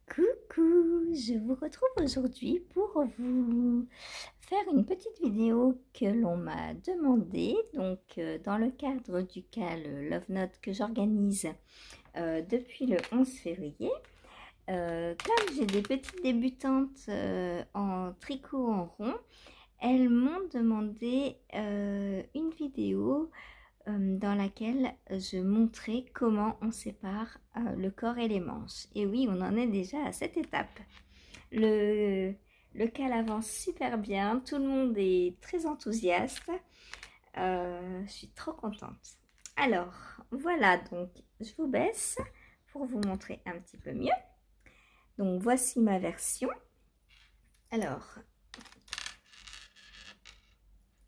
Coucou, je vous retrouve aujourd'hui pour vous faire une petite vidéo que l'on m'a demandé, dans le cadre du CAL Love Note que j'organise depuis le 11 février. Comme j'ai des petites débutantes en tricot en rond, elles m'ont demandé une vidéo dans laquelle je montrais comment on sépare le corps et les manches. Et oui, on en est déjà à cette étape. Le, le cal avance super bien, tout le monde est très enthousiaste. Je suis trop contente. Alors, voilà, donc je vous baisse pour vous montrer un petit peu mieux. Donc, voici ma version. Alors,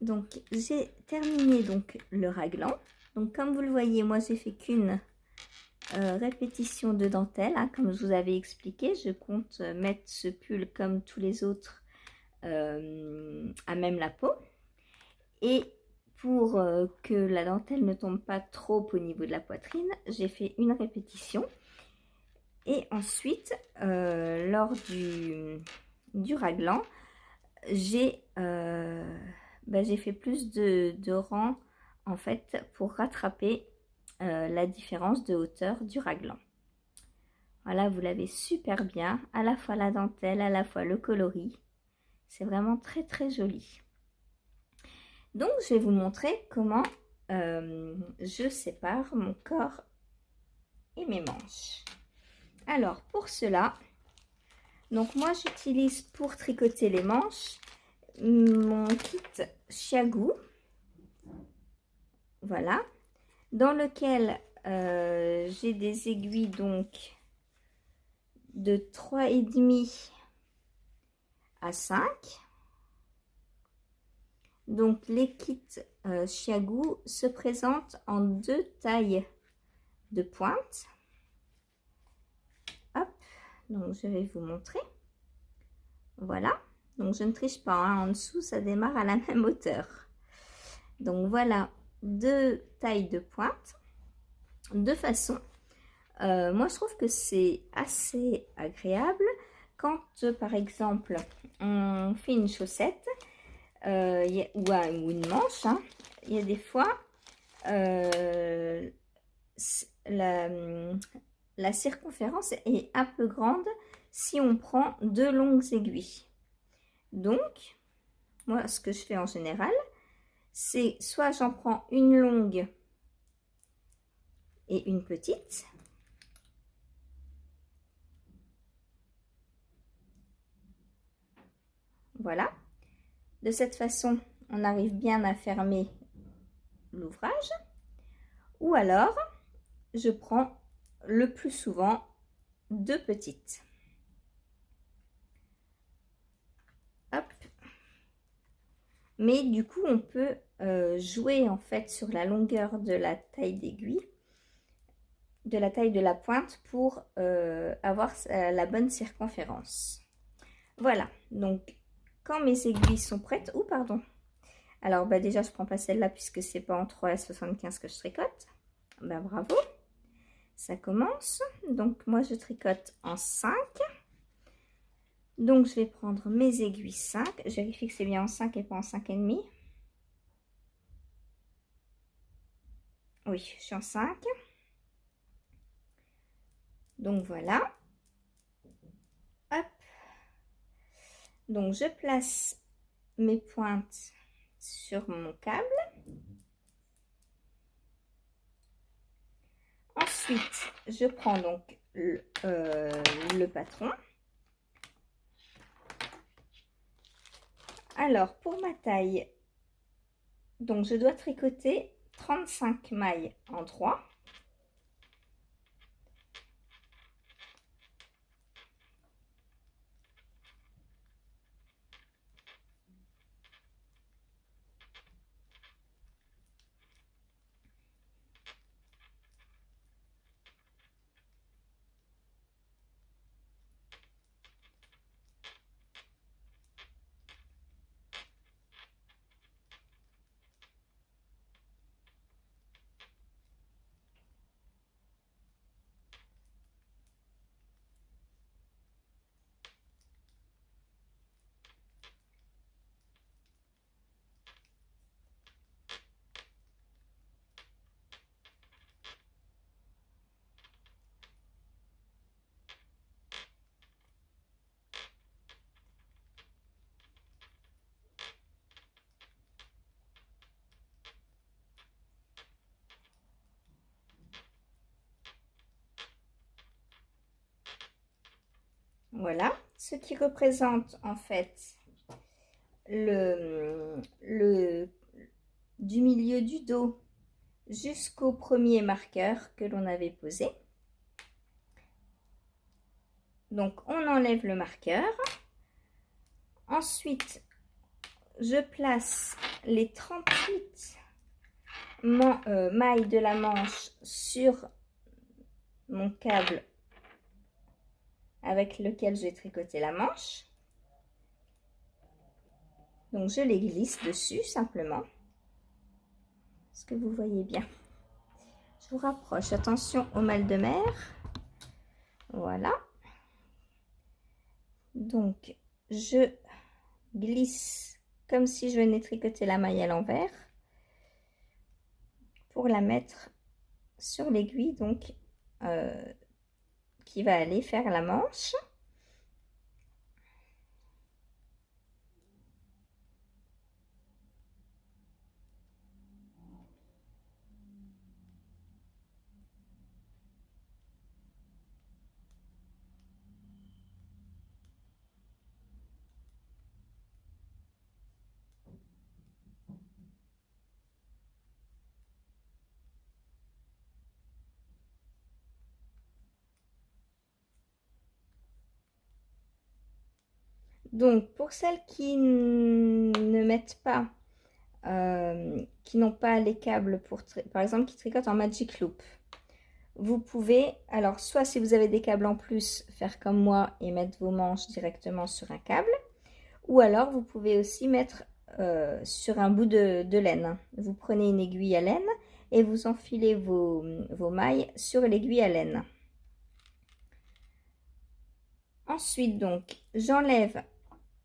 donc j'ai terminé donc le raglan. Donc, comme vous le voyez, moi j'ai fait qu'une répétition de dentelle, hein, comme je vous avais expliqué. Je compte mettre ce pull comme tous les autres à même la peau. Et pour que la dentelle ne tombe pas trop au niveau de la poitrine, j'ai fait une répétition. Et ensuite, lors du raglan, j'ai fait plus de rangs en fait pour rattraper la différence de hauteur du raglan. Voilà, vous l'avez super bien, à la fois la dentelle, à la fois le coloris. C'est vraiment très très joli. Donc, je vais vous montrer comment je sépare mon corps et mes manches. Alors, pour cela, donc moi j'utilise pour tricoter les manches mon kit Chiagu. Voilà, dans lequel j'ai des aiguilles donc de 3,5 à 5. Donc les kits Chiagu se présentent en deux tailles de pointe. Hop, donc je vais vous montrer. Voilà, donc je ne triche pas, hein. En dessous ça démarre à la même hauteur. Donc voilà, deux tailles de pointe, de façon. Moi je trouve que c'est assez agréable quand par exemple on fait une chaussette ou une manche, hein. Il y a des fois la circonférence est un peu grande si on prend deux longues aiguilles. Donc moi ce que je fais en général, c'est soit j'en prends une longue et une petite. Voilà. De cette façon, on arrive bien à fermer l'ouvrage. Ou alors, je prends le plus souvent deux petites. Hop. Mais du coup, on peut jouer en fait sur la longueur de la taille d'aiguille, de la taille de la pointe pour avoir la bonne circonférence. Voilà, donc quand mes aiguilles sont prêtes, ou pardon, alors déjà je prends pas celle-là puisque c'est pas en 3,75 que je tricote. Bravo, ça commence. Donc moi je tricote en 5. Donc je vais prendre mes aiguilles 5, je vérifie que c'est bien en 5 et pas en 5,5. Oui, je suis en 5. Donc voilà. Hop. Donc je place mes pointes sur mon câble. Ensuite, je prends donc le patron. Alors, pour ma taille, donc je dois tricoter 35 mailles en 3. Voilà, ce qui représente en fait du milieu du dos jusqu'au premier marqueur que l'on avait posé. Donc on enlève le marqueur. Ensuite, je place les 38 mailles de la manche sur mon câble avec lequel j'ai tricoté la manche. Donc je les glisse dessus simplement. Est-ce que vous voyez bien? Je vous rapproche. Attention au mal de mer. Voilà. Donc je glisse comme si je venais tricoter la maille à l'envers pour la mettre sur l'aiguille donc qui va aller faire la manche. Donc pour celles qui ne mettent pas, qui n'ont pas les câbles pour, par exemple qui tricotent en Magic Loop, vous pouvez, alors soit si vous avez des câbles en plus, faire comme moi et mettre vos manches directement sur un câble, ou alors vous pouvez aussi mettre sur un bout de laine. Vous prenez une aiguille à laine et vous enfilez vos mailles sur l'aiguille à laine. Ensuite donc j'enlève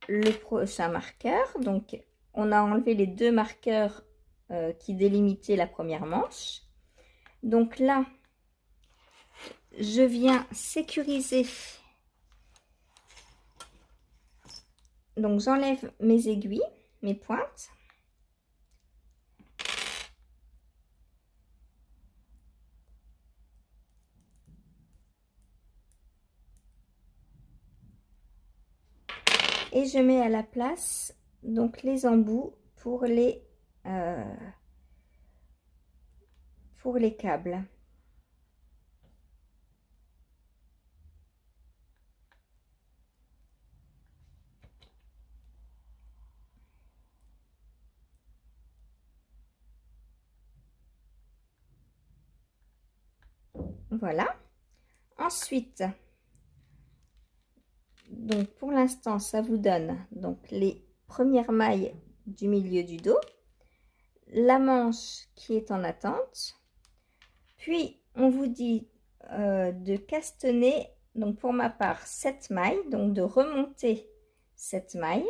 le prochain marqueur. Donc on a enlevé les deux marqueurs qui délimitaient la première manche. Donc là je viens sécuriser. Donc j'enlève mes aiguilles, mes pointes. Et je mets à la place donc les embouts pour les câbles. Voilà. Ensuite, donc pour l'instant, ça vous donne donc les premières mailles du milieu du dos, la manche qui est en attente, puis on vous dit de castenner, donc pour ma part 7 mailles, donc de remonter 7 mailles.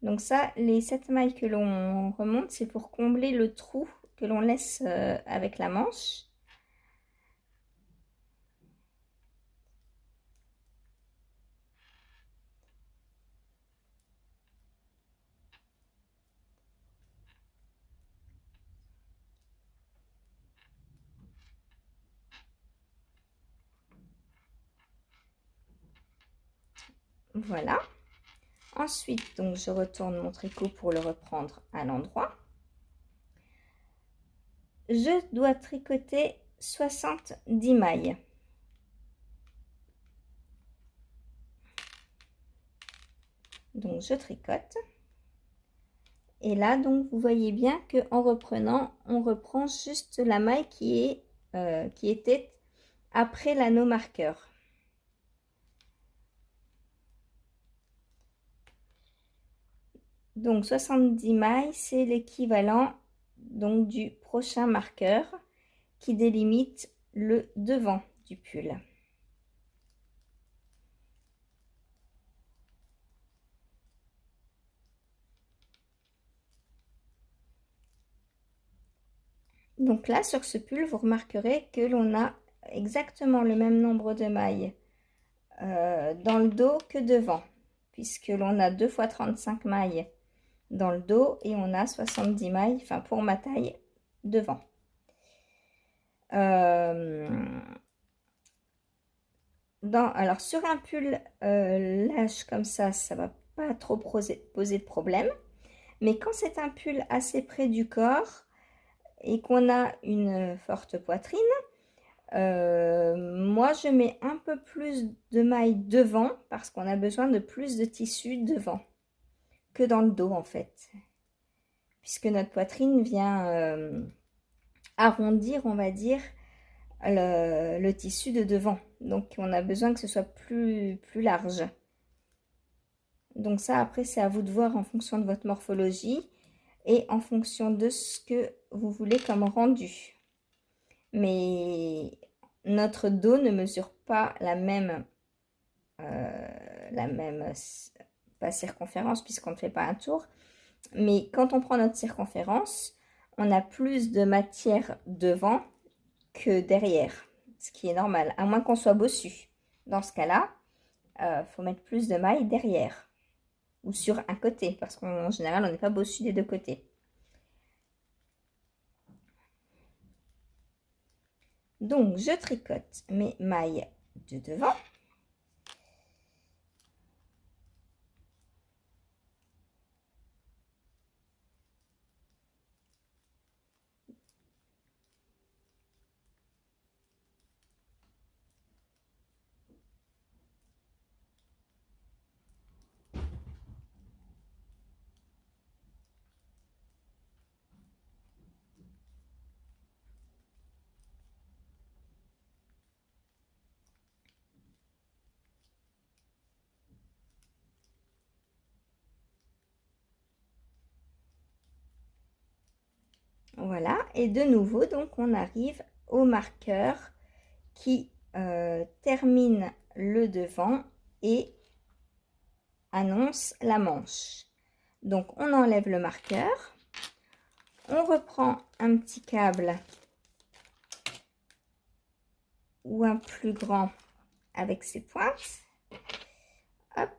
Donc ça, les 7 mailles que l'on remonte, c'est pour combler le trou que l'on laisse avec la manche. Voilà. Ensuite, donc je retourne mon tricot pour le reprendre à l'endroit. Je dois tricoter 70 mailles. Donc je tricote. Et là, donc vous voyez bien que en reprenant, on reprend juste la maille qui était après l'anneau marqueur. Donc 70 mailles, c'est l'équivalent donc du prochain marqueur qui délimite le devant du pull. Donc là, sur ce pull, vous remarquerez que l'on a exactement le même nombre de mailles dans le dos que devant, puisque l'on a 2 fois 35 mailles dans le dos et on a 70 mailles, enfin pour ma taille, devant. alors sur un pull lâche comme ça va pas trop poser de problème. Mais quand c'est un pull assez près du corps et qu'on a une forte poitrine, moi je mets un peu plus de mailles devant parce qu'on a besoin de plus de tissu devant que dans le dos en fait. Puisque notre poitrine vient arrondir, on va dire, le tissu de devant. Donc on a besoin que ce soit plus large. Donc ça après c'est à vous de voir en fonction de votre morphologie et en fonction de ce que vous voulez comme rendu. Mais notre dos ne mesure pas la même pas circonférence puisqu'on ne fait pas un tour. Mais quand on prend notre circonférence, on a plus de matière devant que derrière, ce qui est normal, à moins qu'on soit bossu. Dans ce cas-là, faut mettre plus de mailles derrière ou sur un côté, parce qu'en général, on n'est pas bossu des deux côtés. Donc, je tricote mes mailles de devant. Voilà, et de nouveau, donc on arrive au marqueur qui termine le devant et annonce la manche. Donc on enlève le marqueur, on reprend un petit câble ou un plus grand avec ses pointes. Hop.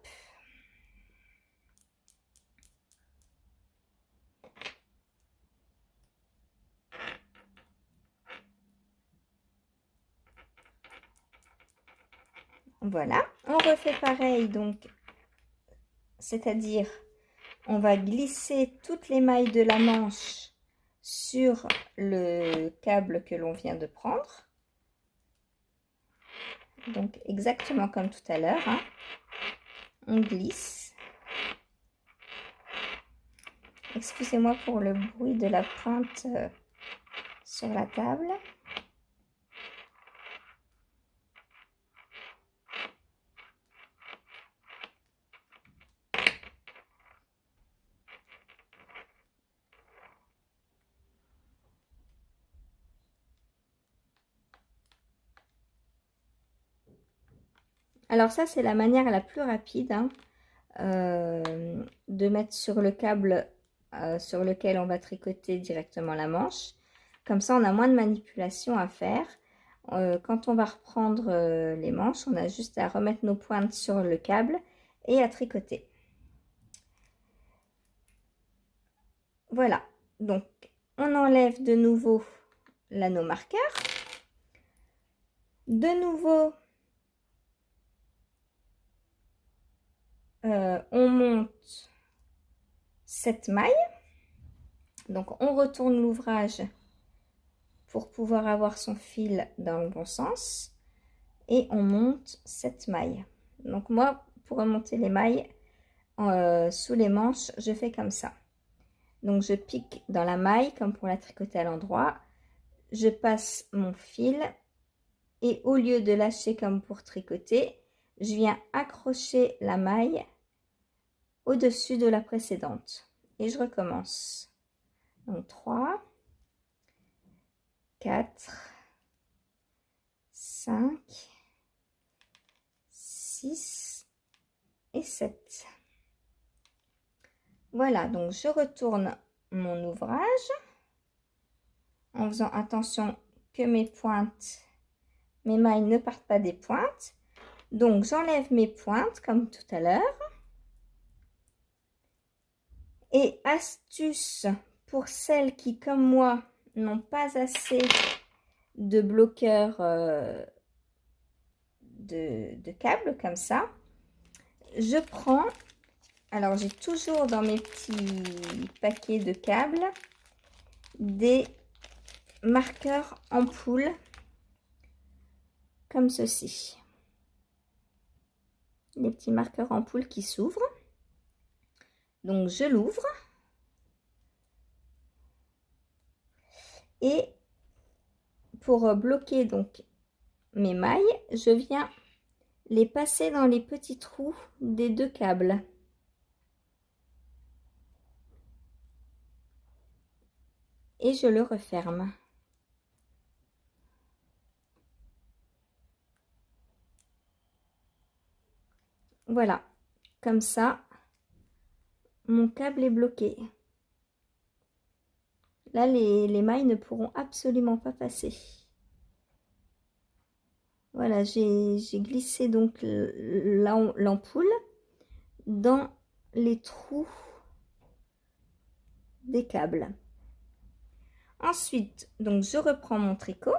Voilà, on refait pareil, donc c'est-à-dire on va glisser toutes les mailles de la manche sur le câble que l'on vient de prendre. Donc exactement comme tout à l'heure, hein. On glisse. Excusez-moi pour le bruit de la pointe sur la table. Alors ça, c'est la manière la plus rapide, hein, de mettre sur le câble sur lequel on va tricoter directement la manche. Comme ça, on a moins de manipulation à faire. Quand on va reprendre les manches, on a juste à remettre nos pointes sur le câble et à tricoter. Voilà, donc on enlève de nouveau l'anneau marqueur. De nouveau, on monte cette maille. Donc on retourne l'ouvrage pour pouvoir avoir son fil dans le bon sens et on monte cette maille. Donc moi, pour remonter les mailles sous les manches, je fais comme ça. Donc je pique dans la maille comme pour la tricoter à l'endroit, je passe mon fil et au lieu de lâcher comme pour tricoter, je viens accrocher la maille au-dessus de la précédente et je recommence. Donc 3, 4, 5, 6 et 7. Voilà, donc je retourne mon ouvrage en faisant attention que mes pointes, mes mailles ne partent pas des pointes. Donc j'enlève mes pointes comme tout à l'heure. Et astuce pour celles qui, comme moi, n'ont pas assez de bloqueurs de câbles comme ça. Je prends, alors j'ai toujours dans mes petits paquets de câbles des marqueurs ampoule comme ceci. Les petits marqueurs ampoule qui s'ouvrent. Donc je l'ouvre et pour bloquer donc mes mailles, je viens les passer dans les petits trous des deux câbles. Et je le referme. Voilà, comme ça, mon câble est bloqué. Là, les mailles ne pourront absolument pas passer. Voilà, j'ai glissé donc l'ampoule dans les trous des câbles. Ensuite, donc je reprends mon tricot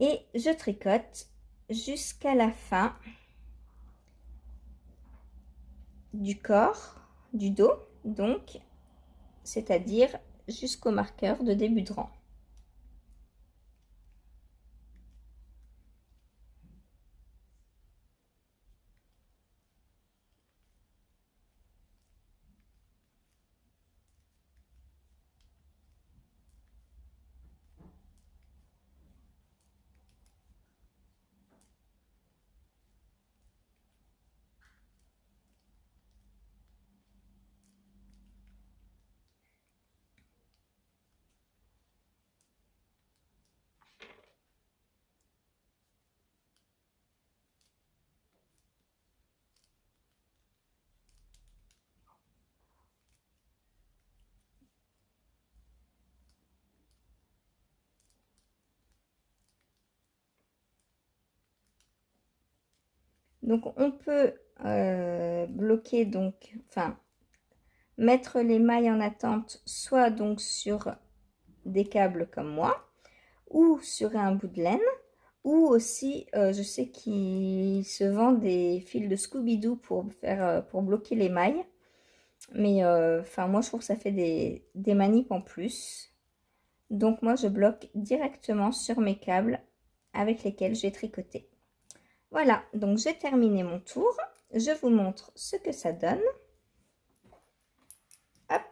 et je tricote jusqu'à la fin du corps, du dos, donc c'est-à-dire jusqu'au marqueur de début de rang. Donc on peut bloquer donc, enfin mettre les mailles en attente soit donc sur des câbles comme moi ou sur un bout de laine ou aussi je sais qu'il se vend des fils de Scooby-Doo pour faire pour bloquer les mailles, mais enfin moi je trouve que ça fait des manips en plus. Donc moi je bloque directement sur mes câbles avec lesquels j'ai tricoté. Voilà, donc j'ai terminé mon tour. Je vous montre ce que ça donne. Hop.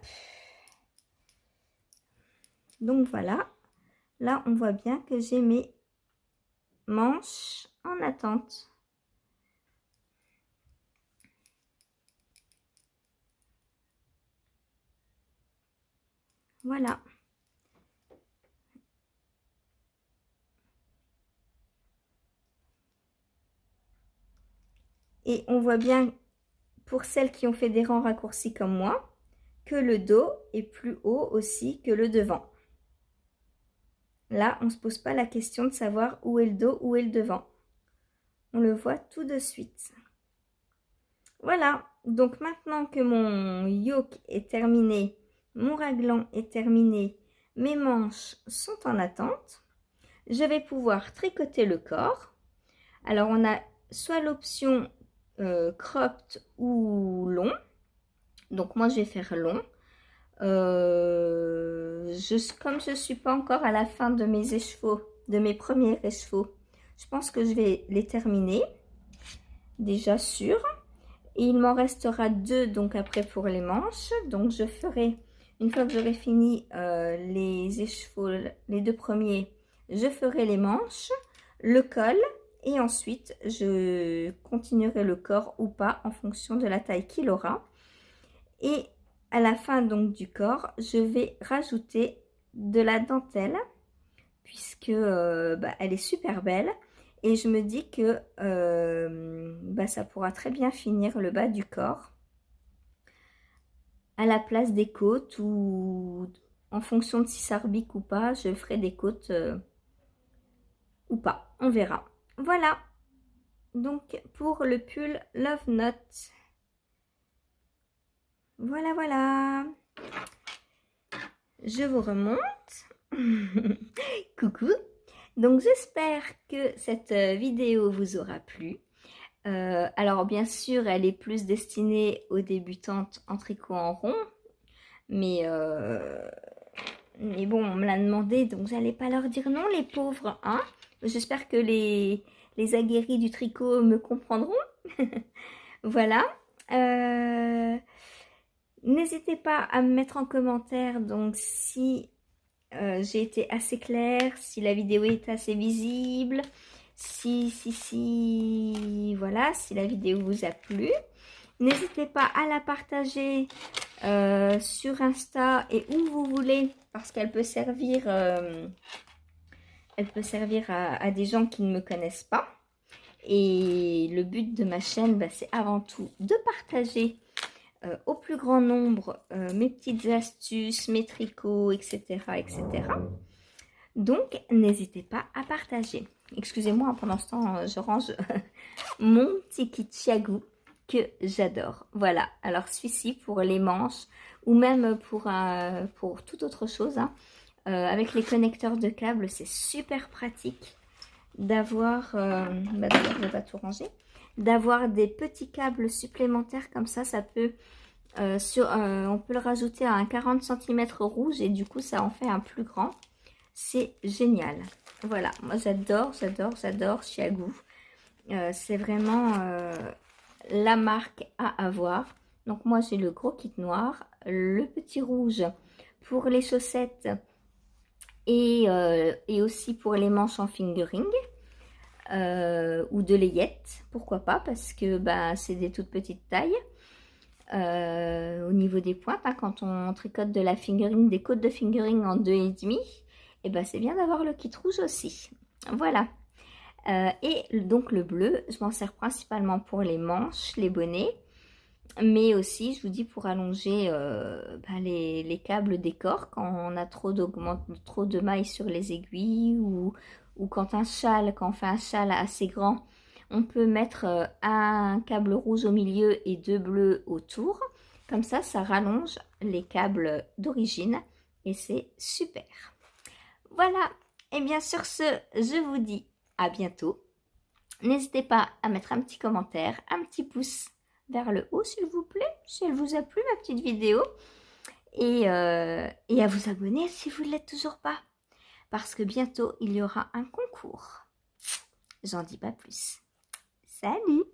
Donc voilà, là on voit bien que j'ai mes manches en attente. Voilà. Et on voit bien, pour celles qui ont fait des rangs raccourcis comme moi, que le dos est plus haut aussi que le devant. Là, on ne se pose pas la question de savoir où est le dos, où est le devant. On le voit tout de suite. Voilà, donc maintenant que mon yoke est terminé, mon raglan est terminé, mes manches sont en attente, je vais pouvoir tricoter le corps. Alors on a soit l'option cropped ou long, donc moi je vais faire long. Comme je ne suis pas encore à la fin de mes écheveaux, de mes premiers écheveaux, je pense que je vais les terminer, déjà sûr. Et il m'en restera deux donc après pour les manches. Donc je ferai, une fois que j'aurai fini les écheveaux, les deux premiers, je ferai les manches, le col et ensuite je continuerai le corps ou pas en fonction de la taille qu'il aura. Et à la fin donc du corps, je vais rajouter de la dentelle puisque elle est super belle. Et je me dis que ça pourra très bien finir le bas du corps à la place des côtes ou en fonction de si ça rebique ou pas, je ferai des côtes ou pas. On verra. Voilà. Donc pour le pull Love Note. Voilà, voilà. Je vous remonte. Coucou. Donc j'espère que cette vidéo vous aura plu. Alors bien sûr, elle est plus destinée aux débutantes en tricot en rond, mais bon, on me l'a demandé, donc j'allais pas leur dire non, les pauvres, hein. J'espère que les aguerris du tricot me comprendront. Voilà. N'hésitez pas à me mettre en commentaire donc si j'ai été assez claire, si la vidéo est assez visible, voilà, si la vidéo vous a plu. N'hésitez pas à la partager sur Insta et où vous voulez, parce qu'elle peut servir, à des gens qui ne me connaissent pas. Et le but de ma chaîne, bah, c'est avant tout de partager au plus grand nombre mes petites astuces, mes tricots, etc. etc. Donc, n'hésitez pas à partager. Excusez-moi, pendant ce temps, je range mon petit kit Chiago que j'adore. Voilà, alors celui-ci pour les manches ou même pour toute autre chose. Hein. Avec les connecteurs de câbles, c'est super pratique d'avoir, d'ailleurs je vais pas tout ranger, d'avoir des petits câbles supplémentaires comme ça peut, on peut le rajouter à un 40 cm rouge et du coup ça en fait un plus grand. C'est génial. Voilà, moi j'adore Chiago. C'est vraiment la marque à avoir. Donc moi j'ai le gros kit noir, le petit rouge pour les chaussettes et aussi pour les manches en fingering ou de layette, pourquoi pas, parce que bah, c'est des toutes petites tailles. Au niveau des pointes, hein, quand on tricote de la fingering, des côtes de fingering en 2,5, et ben c'est bien d'avoir le kit rouge aussi. Voilà. Et donc le bleu, je m'en sers principalement pour les manches, les bonnets, mais aussi, je vous dis, pour allonger les câbles des corps quand on a trop de mailles sur les aiguilles ou quand on fait un châle assez grand, on peut mettre un câble rouge au milieu et 2 bleus autour. Comme ça rallonge les câbles d'origine et c'est super. Voilà, et bien sur ce, je vous dis à bientôt. N'hésitez pas à mettre un petit commentaire, un petit pouce vers le haut s'il vous plaît, si elle vous a plu ma petite vidéo. Et à vous abonner si vous ne l'êtes toujours pas. Parce que bientôt, il y aura un concours. J'en dis pas plus. Salut!